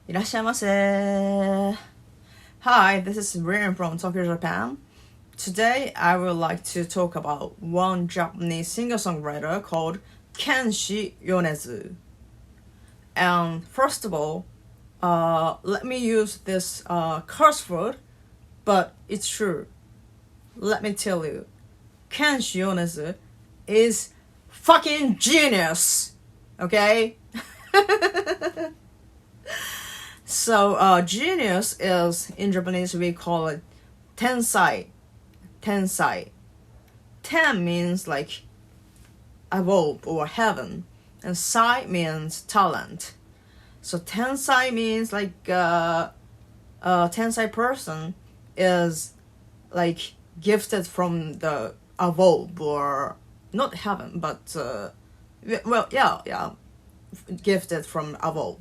いらっしゃいませ. Hi, this is Rin from Tokyo, Japan. Today, I would like to talk about one Japanese singer-songwriter called Kenshi Yonezu. And first of all, let me use this curse word, but it's true. Let me tell you, Kenshi Yonezu is fucking genius, okay? So, genius is, in Japanese, we call it tensai. Tensai. Ten means like above or heaven, and sai means talent. So tensai means like a tensai person is like gifted from the above, or not heaven, but gifted from above.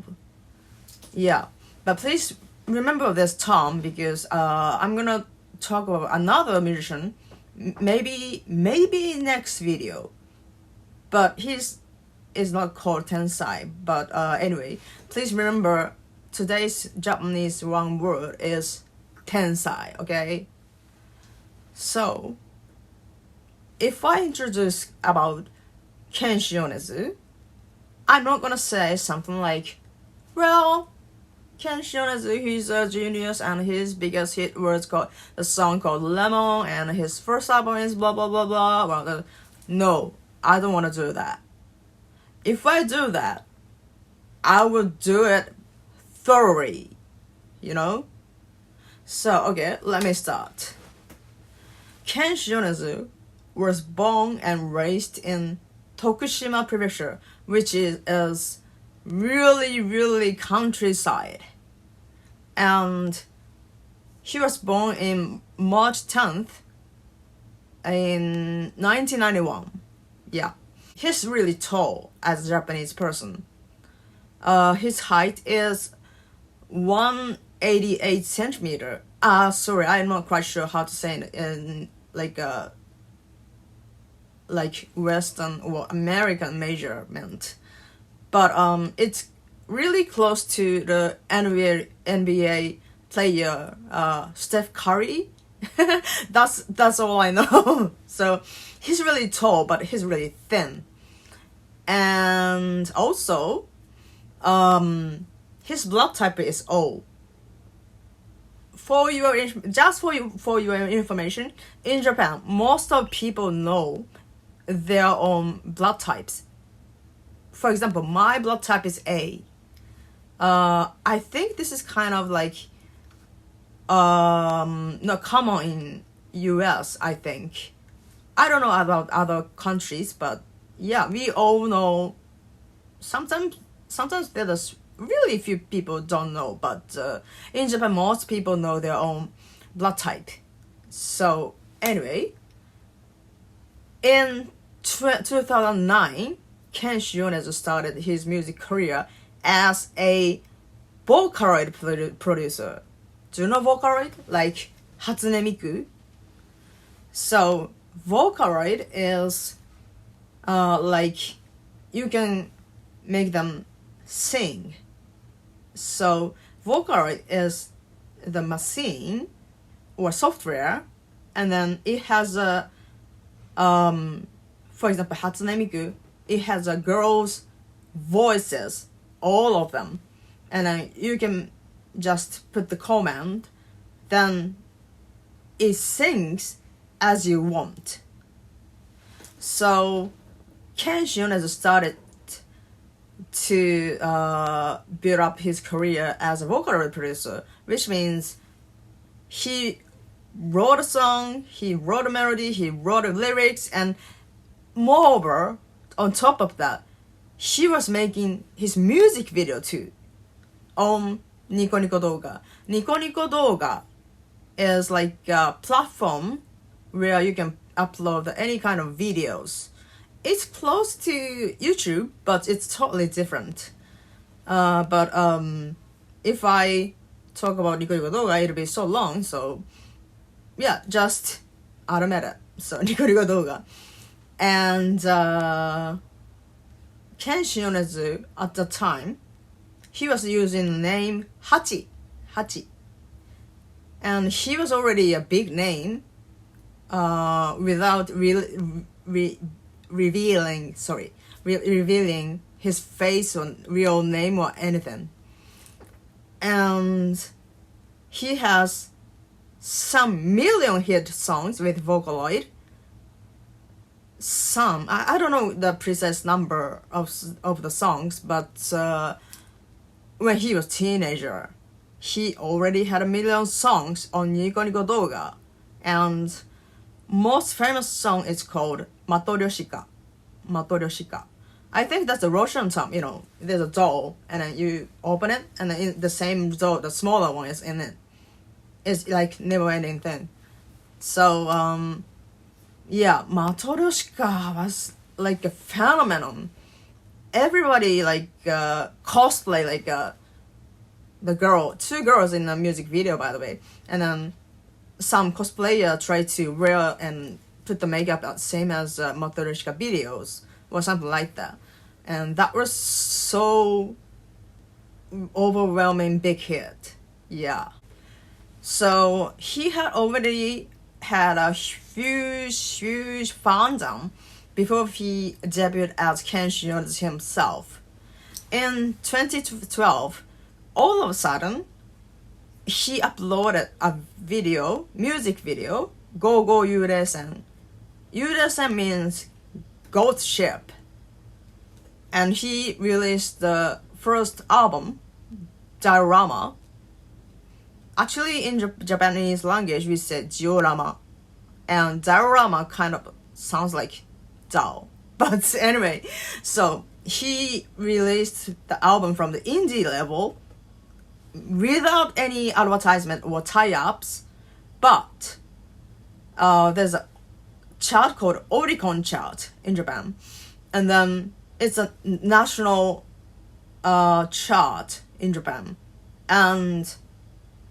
Yeah, but please remember this term because I'm gonna talk about another musician, maybe next video, but his is not called tensai. But anyway, please remember today's Japanese one word is tensai. Okay. So, if I introduce about Kenshi Yonezu, I'm not gonna say something like, well, Kenshi Yonezu, he's a genius, and his biggest hit was called a song called Lemon, and his first album is blah blah blah blah. Well, no, I don't want to do that. If I do that, I will do it thoroughly, you know? So, okay, let me start. Kenshi Yonezu was born and raised in Tokushima Prefecture, which is really countryside. And he was born in March 10th in 1991. Yeah. He's really tall as a Japanese person. His height is 188 centimeter. Sorry, I'm not quite sure how to say it in like Western or American measurement. But it's really close to the NBA player Steph Curry. That's all I know. So he's really tall, but he's really thin. And also, his blood type is O. For your information, in Japan, most of people know their own blood types. For example, my blood type is A. I think this is kind of like not common in US, I think. I don't know about other countries, but yeah, we all know. Sometimes there's really few people don't know, but in Japan, most people know their own blood type. So anyway, in 2009, Kenshi Yonezu started his music career as a Vocaloid producer. Do you know Vocaloid? Like Hatsune Miku? So Vocaloid is like you can make them sing. So Vocaloid is the machine or software, and then it has a for example, Hatsune Miku, it has a girl's voices, all of them, and then you can just put the command, then it sings as you want. So Kenshi Yonezu started to build up his career as a Vocaloid producer, which means he wrote a song, he wrote a melody, he wrote the lyrics, and moreover, on top of that, he was making his music video too on Nico Nico Douga. Nico Nico Douga is like a platform where you can upload any kind of videos. It's close to YouTube, but it's totally different. But if I talk about Nico Nico Douga, it'll be so long, so yeah, just admit it. So Nico Nico Douga. And Kenshi Yonezu, at the time, he was using the name Hachi. And he was already a big name without revealing his face or real name or anything. And he has some million hit songs with Vocaloid. I don't know the precise number of the songs, but when he was teenager, he already had 1 million songs on Nico Nico Doga, and most famous song is called Matoryoshika. I think that's a Russian term. There's a doll, and then you open it, and then in the same doll, the smaller one is in it. It's like never-ending thing. So Matoryoshika was like a phenomenon. Everybody cosplay the two girls in the music video, by the way, and then some cosplayer try to wear and put the makeup same as Matoryoshika videos or something like that, and that was so overwhelming big hit. So he had already had a huge fandom before he debuted as Kenshi Yonezu himself. In 2012, all of a sudden, he uploaded a music video, Go Go Yuresen. Yuresen means goat ship. And he released the first album, Diorama. Actually, in Japanese language, we say diorama. And diorama kind of sounds like doll. But anyway, so he released the album from the indie level without any advertisement or tie-ups. But there's a chart called Oricon chart in Japan. And then it's a national chart in Japan. And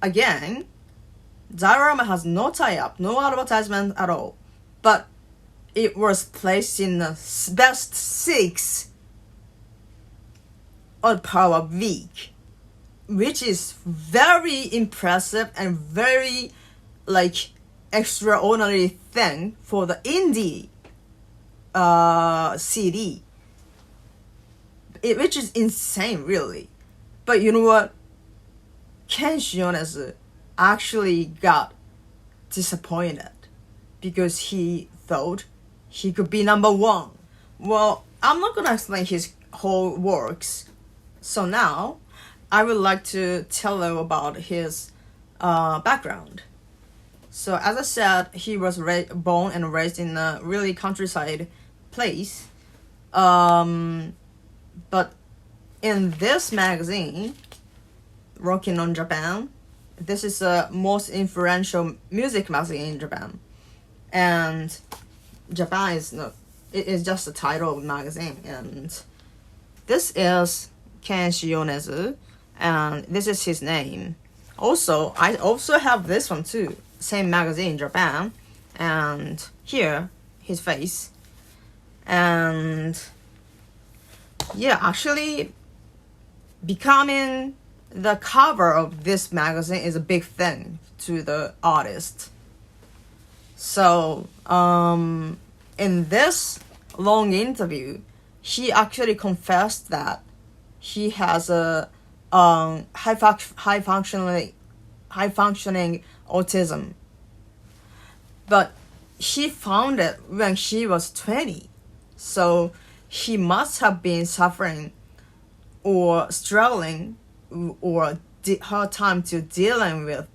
again, Diorama has no tie-up, no advertisement at all. But it was placed in the best 6 on Power Week, which is very impressive and very extraordinary thing for the indie CD, which is insane, really. But you know what? Kenshi Yonezu actually got disappointed because he thought he could be number 1. Well, I'm not gonna explain his whole works. So now, I would like to tell you about his background. So as I said, he was born and raised in a really countryside place. But in this magazine, Rockin' on Japan, this is the most influential music magazine in Japan. And Japan is it is just the title of the magazine. And this is Kenshi Yonezu, and this is his name. Also, I also have this one too, same magazine in Japan, and here his face. And actually becoming the cover of this magazine is a big thing to the artist. So in this long interview, he actually confessed that he has a high functioning autism, but he found it when he was 20. So he must have been suffering or struggling or hard time to dealing with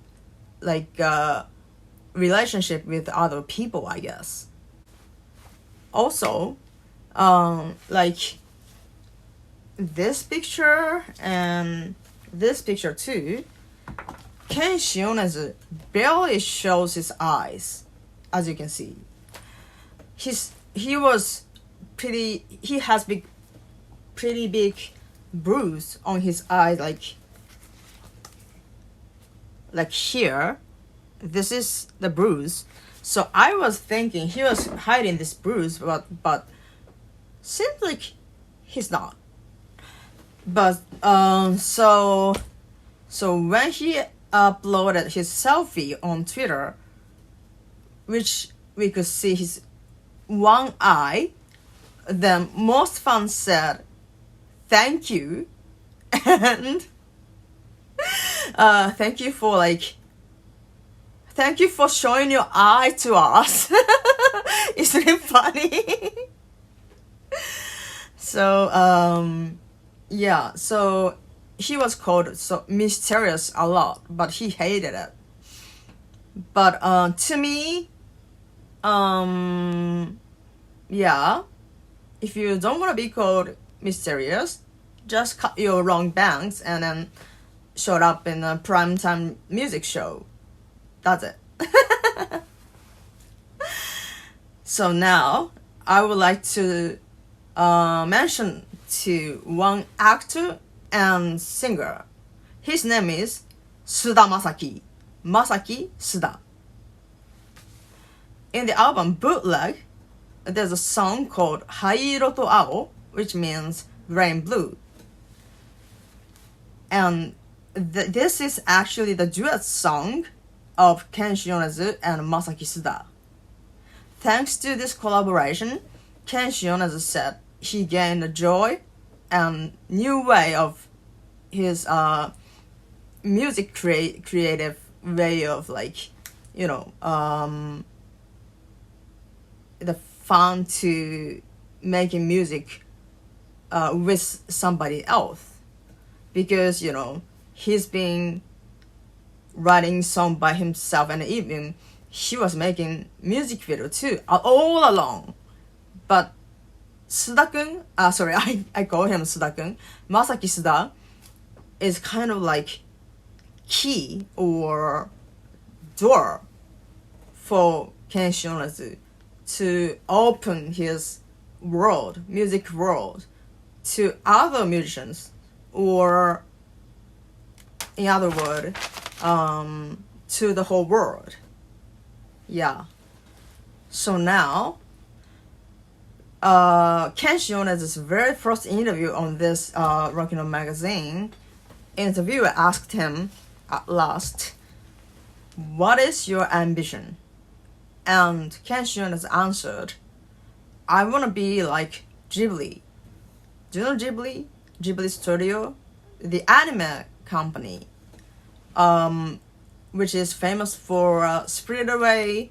relationship with other people, I guess. Also, this picture and this picture too, Kenshi Yonezu barely shows his eyes, as you can see. He has pretty big bruise on his eye, like here. This is the bruise. So I was thinking he was hiding this bruise, but seems like he's not. But so when he uploaded his selfie on Twitter, which we could see his one eye, then most fans said thank you and thank you for showing your eye to us. Isn't it funny? So yeah, so he was called so mysterious a lot, but he hated it. But to me, yeah, if you don't want to be called mysterious, just cut your wrong bangs and then showed up in a primetime music show. That's it. So now I would like to mention to one actor and singer. His name is Suda Masaki Suda. In the album Bootleg, there's a song called Hairo to Ao, which means rain blue. And this is actually the duet song of Kenshi Yonezu and Masaki Suda. Thanks to this collaboration, Kenshi Yonezu said he gained a joy and new way of his music creative way of the fun to making music with somebody else, because he's been writing song by himself, and even he was making music video too all along. But Suda-kun, I call him Suda-kun, Masaki Suda is kind of like key or door for Kenshi Yonezu to open his music world, to other musicians, or in other words, to the whole world. Yeah. So now, Kenshi Yonezu's very first interview on this Rock and Roll magazine, interviewer asked him at last, "What is your ambition?" And Kenshi Yonezu answered, "I want to be like Ghibli." Do you know Ghibli? Ghibli Studio? The anime company, which is famous for Spirited Away,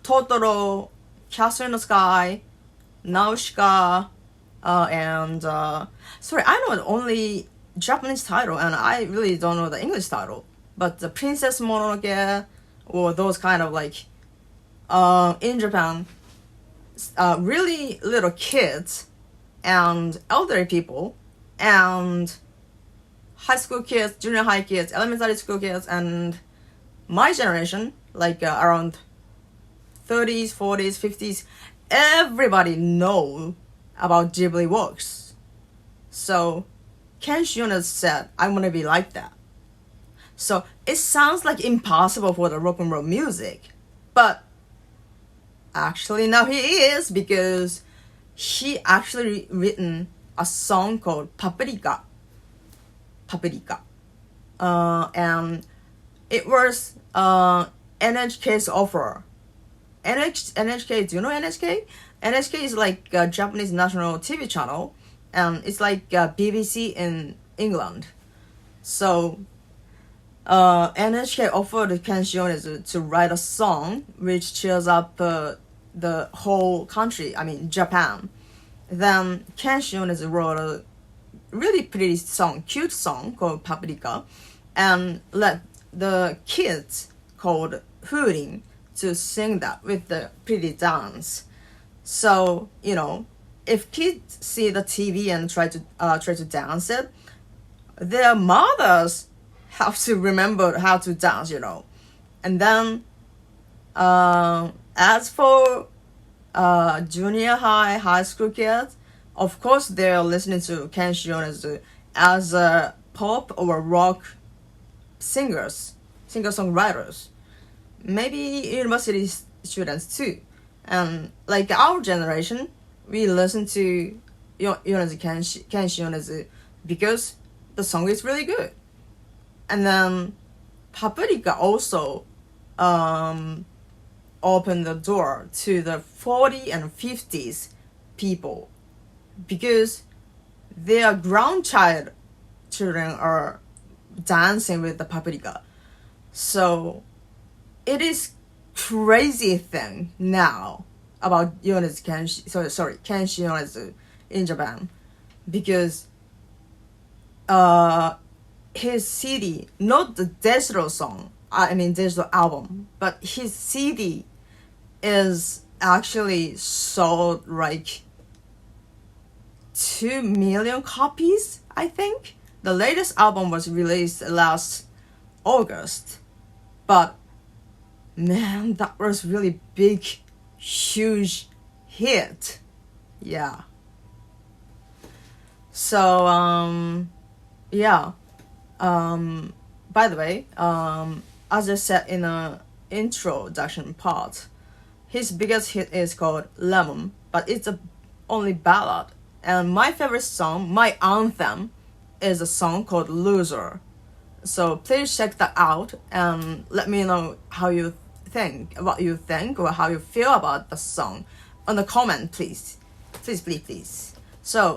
Totoro, Castle in the Sky, Nausicaa, and sorry, I know the only Japanese title, and I really don't know the English title, but the Princess Mononoke, or those kind of in Japan, really little kids and elderly people and high school kids, junior high kids, elementary school kids, and my generation, around 30s, 40s, 50s, everybody know about Ghibli works. So Kenshi Yonezu said, "I want to be like that." So it sounds like impossible for the rock and roll music, but actually now he is, because he actually written a song called Paprika. And it was NHK's offer. NHK, do you know NHK? NHK is like a Japanese national TV channel, and it's like BBC in England. So NHK offered Kenshi Yonezu to write a song which cheers up the whole country, I mean Japan. Then Kenshi Yonezu wrote a really pretty song, cute song called Paprika, and let the kids called Hurin to sing that with the pretty dance. So if kids see the TV and try to dance it, their mothers have to remember how to dance, And then as for junior high school kids, of course they're listening to Kenshi Yonezu as a pop or rock singer-songwriters. Maybe university students too. And like our generation, we listen to Yonezu Kenshi Yonezu because the song is really good. And then Paprika also opened the door to the 40 and 50s people because their grandchild children are dancing with the Paprika. So it is crazy thing now about Yonezu Kenshi, Kenshi Yonezu in Japan, because his CD, not the digital song, I mean digital album, but his CD is actually sold like 2 million copies, I think. The latest album was released last August, but man, that was really big, huge hit. Yeah. So, yeah. By the way, as I said in the introduction part, his biggest hit is called Lemon, but it's a only ballad. And my favorite song, my anthem, is a song called Loser. So please check that out and let me know how you think, what you think, or how you feel about the song on the comment, please. Please. So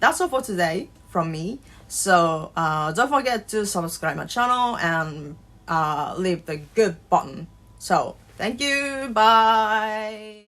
that's all for today from me. So don't forget to subscribe my channel and leave the good button. So thank you. Bye.